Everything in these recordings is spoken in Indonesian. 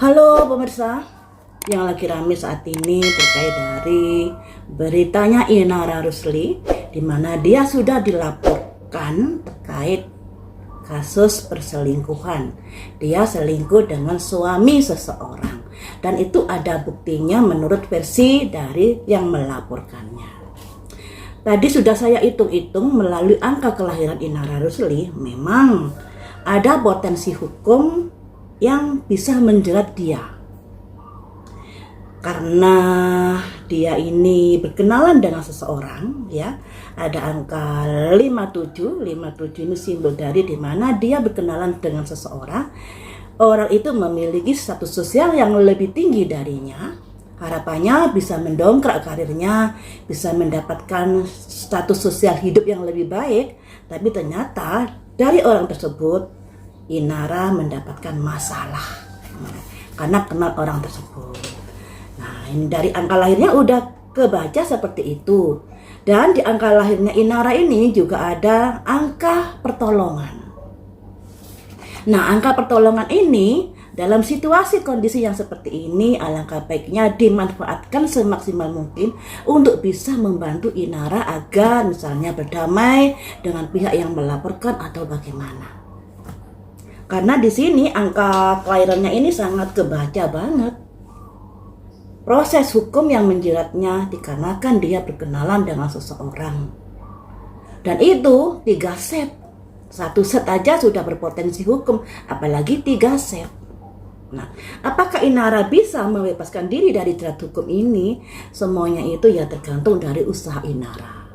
Halo pemirsa, yang lagi rame saat ini terkait dari beritanya Inara Rusli, di mana dia sudah dilaporkan terkait kasus perselingkuhan. Dia selingkuh dengan suami seseorang, dan itu ada buktinya menurut versi dari yang melaporkannya. Tadi sudah saya hitung-hitung melalui angka kelahiran Inara Rusli, memang ada potensi hukum yang bisa menjerat dia. Karena dia ini berkenalan dengan seseorang, ya. Ada angka 57 ini simbol dari dimana dia berkenalan dengan seseorang. Orang itu memiliki status sosial yang lebih tinggi darinya. Harapannya bisa mendongkrak karirnya, bisa mendapatkan status sosial hidup yang lebih baik. Tapi ternyata dari orang tersebut Inara mendapatkan masalah karena kenal orang tersebut. Nah, ini dari angka lahirnya udah kebaca seperti itu. Dan di angka lahirnya Inara ini juga ada angka pertolongan. Nah, angka pertolongan ini dalam situasi kondisi yang seperti ini alangkah baiknya dimanfaatkan semaksimal mungkin untuk bisa membantu Inara agar misalnya berdamai dengan pihak yang melaporkan atau bagaimana. Karena di sini angka kelahirannya ini sangat kebaca banget. Proses hukum yang menjeratnya dikarenakan dia berkenalan dengan seseorang. Dan itu 3 set. 1 set aja sudah berpotensi hukum, apalagi 3 set. Nah, apakah Inara bisa membebaskan diri dari jerat hukum ini? Semuanya itu ya tergantung dari usaha Inara.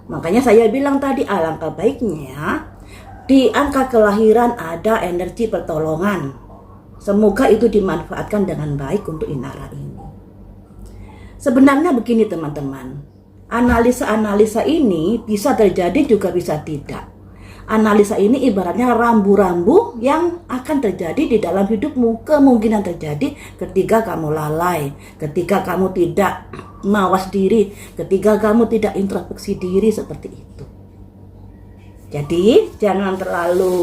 Makanya saya bilang tadi alangkah baiknya di angka kelahiran ada energi pertolongan. Semoga itu dimanfaatkan dengan baik untuk Inara ini. Sebenarnya begini teman-teman, analisa-analisa ini bisa terjadi juga bisa tidak. Analisa ini ibaratnya rambu-rambu yang akan terjadi di dalam hidupmu. Kemungkinan terjadi ketika kamu lalai, ketika kamu tidak mawas diri, ketika kamu tidak introspeksi diri seperti itu. Jadi jangan terlalu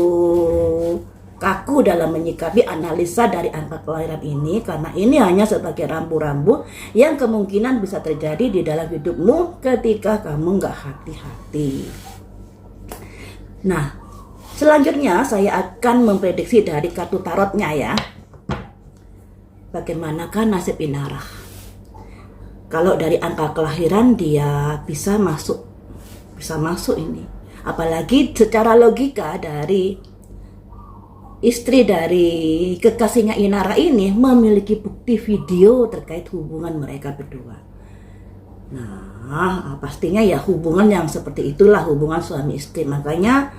kaku dalam menyikapi analisa dari angka kelahiran ini, karena ini hanya sebagai rambu-rambu yang kemungkinan bisa terjadi di dalam hidupmu ketika kamu nggak hati-hati. Nah, selanjutnya saya akan memprediksi dari kartu tarotnya ya. Bagaimanakah nasib Inara? Kalau dari angka kelahiran dia bisa masuk ini. Apalagi secara logika dari istri dari kekasihnya Inara ini memiliki bukti video terkait hubungan mereka berdua. Nah, pastinya ya hubungan yang seperti itulah hubungan suami istri. Makanya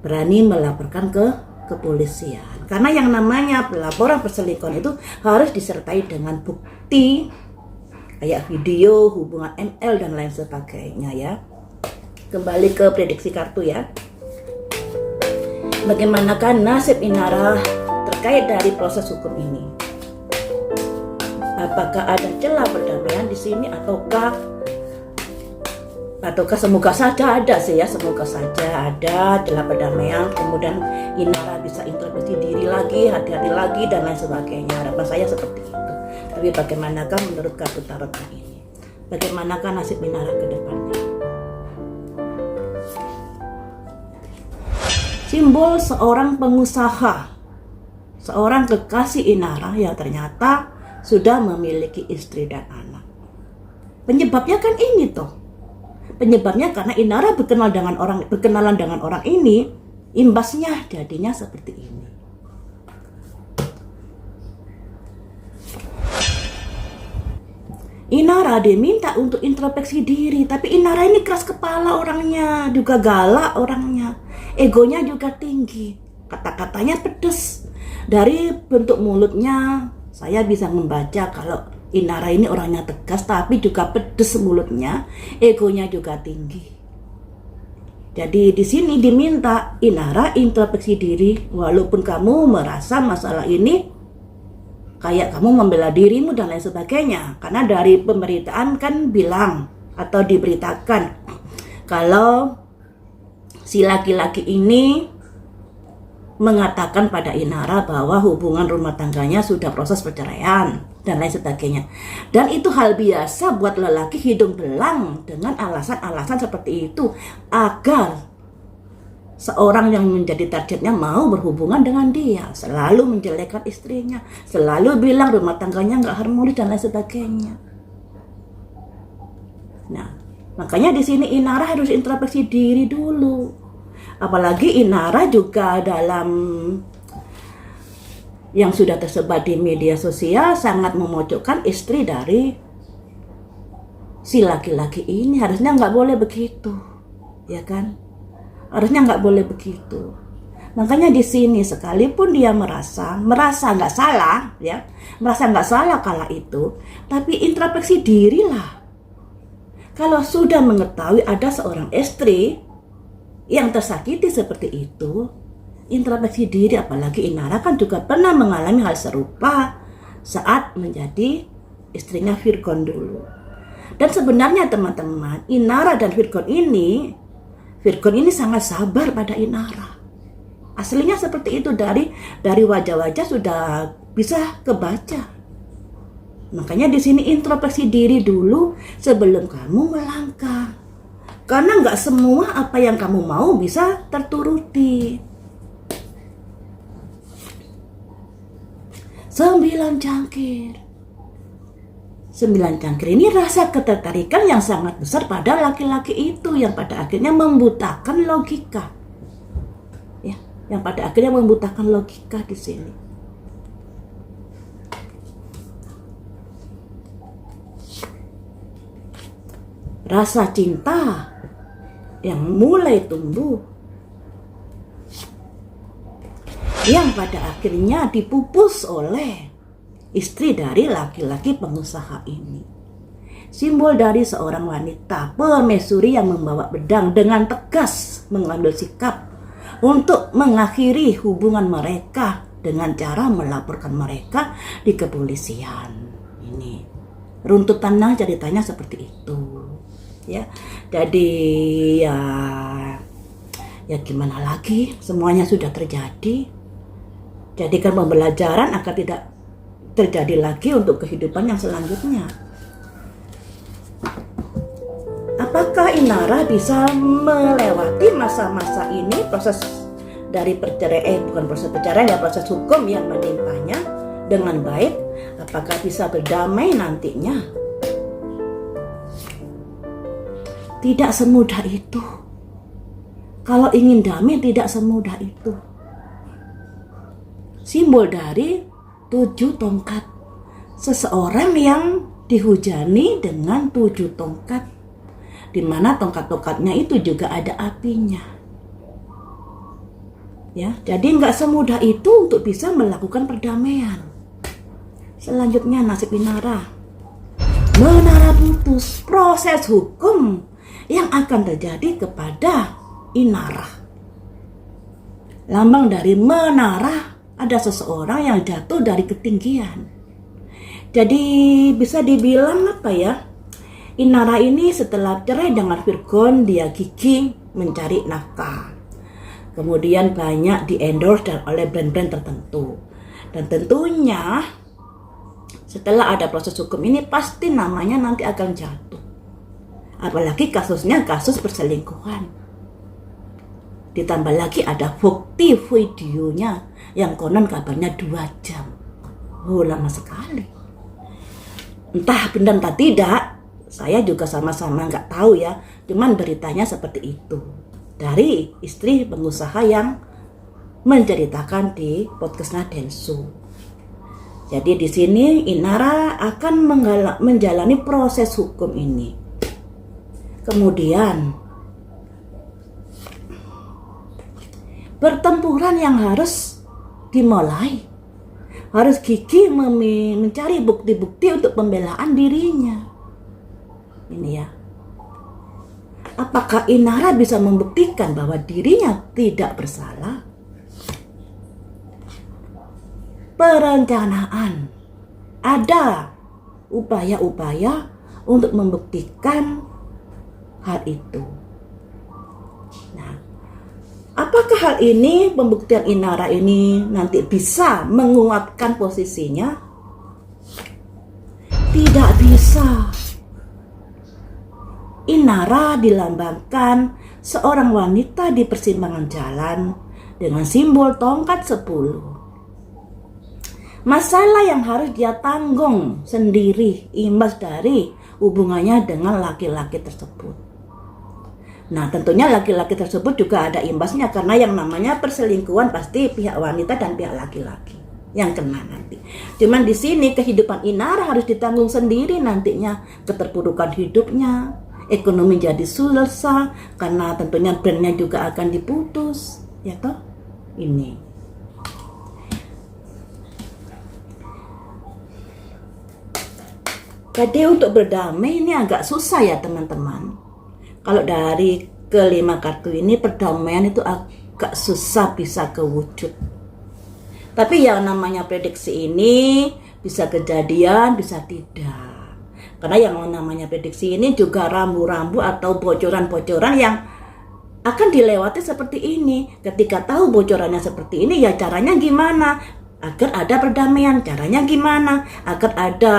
berani melaporkan ke kepolisian. Karena yang namanya pelaporan perselingkuhan itu harus disertai dengan bukti kayak video, hubungan ML dan lain sebagainya ya. Kembali ke prediksi kartu ya. Bagaimanakah nasib Inara terkait dari proses hukum ini? Apakah ada celah perdamaian di sini ataukah semoga saja ada sih ya, semoga saja ada celah perdamaian, kemudian Inara bisa introspeksi diri lagi, hati-hati lagi dan lain sebagainya. Harapan saya seperti itu. Tapi bagaimanakah menurut kartu tarotnya ini? Bagaimanakah nasib Inara ke depannya? Simbol seorang pengusaha, seorang kekasih Inara yang ternyata sudah memiliki istri dan anak. Penyebabnya kan ini toh. Penyebabnya karena Inara berkenalan dengan orang ini, imbasnya jadinya seperti ini. Inara diminta untuk introspeksi diri, tapi Inara ini keras kepala orangnya, juga galak orangnya, egonya juga tinggi, kata-katanya pedes. Dari bentuk mulutnya saya bisa membaca kalau Inara ini orangnya tegas, tapi juga pedes mulutnya, egonya juga tinggi. Jadi di sini diminta Inara introspeksi diri, walaupun kamu merasa masalah ini kayak kamu membela dirimu dan lain sebagainya. Karena dari pemberitaan kan bilang atau diberitakan kalau si laki-laki ini mengatakan pada Inara bahwa hubungan rumah tangganya sudah proses perceraian dan lain sebagainya. Dan itu hal biasa buat lelaki hidung belang dengan alasan-alasan seperti itu agar seorang yang menjadi targetnya mau berhubungan dengan dia, selalu menjelekkan istrinya, selalu bilang rumah tangganya nggak harmonis dan lain sebagainya. Nah, makanya di sini Inara harus introspeksi diri dulu. Apalagi Inara juga dalam yang sudah tersebar di media sosial sangat memojokkan istri dari si laki-laki ini. Harusnya nggak boleh begitu, ya kan? Harusnya nggak boleh begitu. Makanya di sini sekalipun dia merasa nggak salah, ya, merasa nggak salah kala itu, tapi introspeksi dirilah. Kalau sudah mengetahui ada seorang istri yang tersakiti seperti itu, introspeksi diri. Apalagi Inara kan juga pernah mengalami hal serupa saat menjadi istrinya Virgon dulu. Dan sebenarnya teman-teman, Inara dan Virgon ini sangat sabar pada Inara. Aslinya seperti itu, dari wajah-wajah sudah bisa kebaca. Makanya di sini introspeksi diri dulu sebelum kamu melangkah. Karena nggak semua apa yang kamu mau bisa terturuti. 9 cangkir. 9 cangkir ini rasa ketertarikan yang sangat besar pada laki-laki itu yang pada akhirnya membutakan logika. Ya, yang pada akhirnya membutakan logika di sini. Rasa cinta yang mulai tumbuh, yang pada akhirnya dipupus oleh istri dari laki-laki pengusaha ini. Simbol dari seorang wanita permaisuri yang membawa pedang dengan tegas mengambil sikap untuk mengakhiri hubungan mereka dengan cara melaporkan mereka di kepolisian. Ini runtutannya ceritanya seperti itu. Ya, jadi ya gimana lagi, semuanya sudah terjadi. Jadikan pembelajaran agar tidak terjadi lagi untuk kehidupan yang selanjutnya. Apakah Inara bisa melewati masa-masa ini, proses dari bukan proses perceraian, ya proses hukum yang menimpanya dengan baik? Apakah bisa berdamai nantinya? Tidak semudah itu. Kalau ingin damai tidak semudah itu. Simbol dari 7 tongkat. Seseorang yang dihujani dengan 7 tongkat. Di mana tongkat-tongkatnya itu juga ada apinya. Ya, jadi nggak semudah itu untuk bisa melakukan perdamaian. Selanjutnya nasib Inara. Menara putus, proses hukum yang akan terjadi kepada Inara. Lambang dari menara, ada seseorang yang jatuh dari ketinggian. Jadi bisa dibilang apa ya, Inara ini setelah cerai dengan Virgon, dia gigih mencari nafkah. Kemudian banyak di-endorse oleh brand-brand tertentu. Dan tentunya setelah ada proses hukum ini pasti namanya nanti akan jatuh. Apalagi kasusnya kasus perselingkuhan. Ditambah lagi ada bukti videonya yang konon kabarnya 2 jam. Oh, lama sekali. Entah benar entah tidak, saya juga sama-sama nggak tahu ya. Cuman beritanya seperti itu. Dari istri pengusaha yang menceritakan di podcastnya Densu. Jadi di sini Inara akan menjalani proses hukum ini. Kemudian pertempuran yang harus dimulai, harus gigih mencari bukti-bukti untuk pembelaan dirinya. Ini ya. Apakah Inara bisa membuktikan bahwa dirinya tidak bersalah? Perencanaan. Ada upaya-upaya untuk membuktikan hal itu. Nah, Apakah hal ini, pembuktian Inara ini nanti bisa menguatkan posisinya? Tidak bisa. Inara dilambangkan seorang wanita di persimpangan jalan dengan simbol tongkat 10. Masalah yang harus dia tanggung sendiri imbas dari hubungannya dengan laki-laki tersebut. Nah, tentunya laki-laki tersebut juga ada imbasnya, karena yang namanya perselingkuhan pasti pihak wanita dan pihak laki-laki yang kena nanti. Cuman di sini kehidupan Inara harus ditanggung sendiri nantinya, keterpurukan hidupnya, ekonomi jadi susah karena tentunya brandnya juga akan diputus, ya toh? Ini. Jadi untuk berdamai ini agak susah ya teman-teman. Kalau dari kelima kartu ini, perdamaian itu agak susah bisa kewujud. Tapi yang namanya prediksi ini bisa kejadian, bisa tidak. Karena yang namanya prediksi ini juga rambu-rambu atau bocoran-bocoran yang akan dilewati seperti ini. Ketika tahu bocorannya seperti ini, ya caranya gimana? Agar ada perdamaian, caranya gimana? Agar ada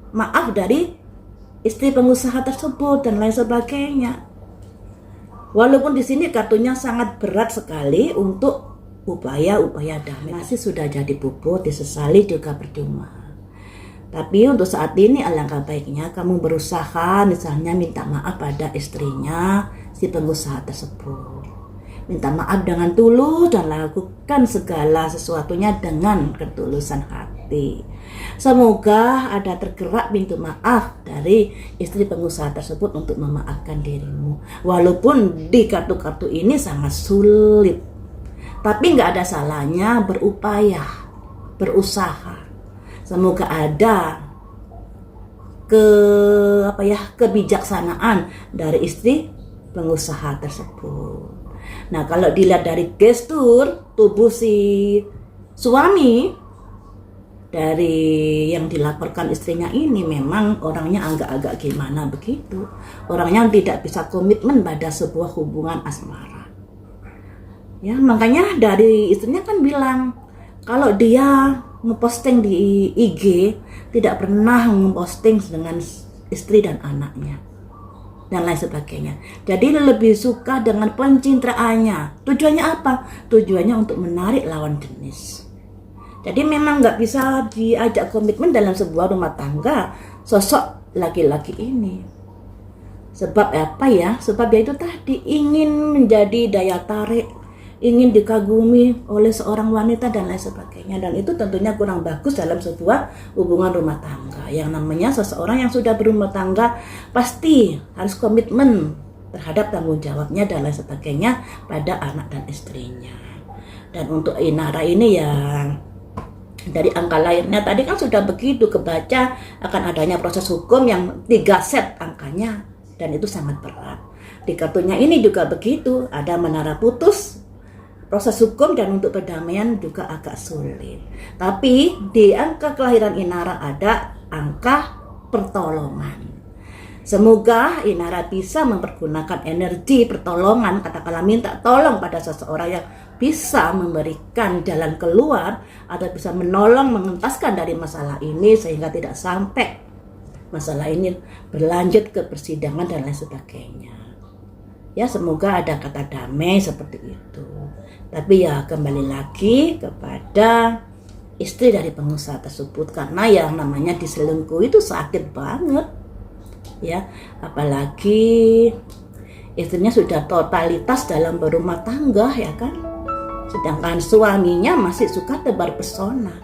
maaf dari istri pengusaha tersebut dan lain sebagainya. Walaupun di sini kartunya sangat berat sekali untuk upaya-upaya damai. Masih sudah jadi bubur, disesali juga percuma. Tapi untuk saat ini alangkah baiknya kamu berusaha misalnya minta maaf pada istrinya si pengusaha tersebut. Minta maaf dengan tulus dan lakukan segala sesuatunya dengan ketulusan hati. Semoga ada tergerak pintu maaf dari istri pengusaha tersebut untuk memaafkan dirimu. Walaupun di kartu-kartu ini sangat sulit, tapi nggak ada salahnya berupaya, berusaha. Semoga ada kebijaksanaan dari istri pengusaha tersebut. Nah, kalau dilihat dari gestur tubuh si suami dari yang dilaporkan istrinya ini, memang orangnya agak-agak gimana begitu. Orangnya tidak bisa komitmen pada sebuah hubungan asmara. Ya, makanya dari istrinya kan bilang kalau dia ngeposting di IG tidak pernah ngeposting dengan istri dan anaknya dan lain sebagainya. Jadi lebih suka dengan pencitraannya. Tujuannya apa? Tujuannya untuk menarik lawan jenis. Jadi memang nggak bisa diajak komitmen dalam sebuah rumah tangga sosok laki-laki ini. Sebab apa ya? Sebab ya itu tadi, ingin menjadi daya tarik, ingin dikagumi oleh seorang wanita dan lain sebagainya. Dan itu tentunya kurang bagus dalam sebuah hubungan rumah tangga. Yang namanya seseorang yang sudah berumah tangga pasti harus komitmen terhadap tanggung jawabnya dan lain sebagainya pada anak dan istrinya. Dan untuk Inara ini ya, dari angka lahirnya tadi kan sudah begitu kebaca akan adanya proses hukum yang 3 set angkanya, dan itu sangat berat. Di kartunya ini juga begitu, ada menara putus, proses hukum, dan untuk perdamaian juga agak sulit. Tapi di angka kelahiran Inara ada angka pertolongan. Semoga Inara bisa mempergunakan energi pertolongan, katakanlah minta tolong pada seseorang yang bisa memberikan jalan keluar atau bisa menolong mengentaskan dari masalah ini sehingga tidak sampai masalah ini berlanjut ke persidangan dan lain sebagainya. Ya, semoga ada kata damai seperti itu. Tapi ya kembali lagi kepada istri dari pengusaha tersebut, karena yang namanya diselingkuh itu sakit banget. Ya, apalagi istrinya sudah totalitas dalam berumah tangga, ya kan? Sedangkan suaminya masih suka tebar pesona.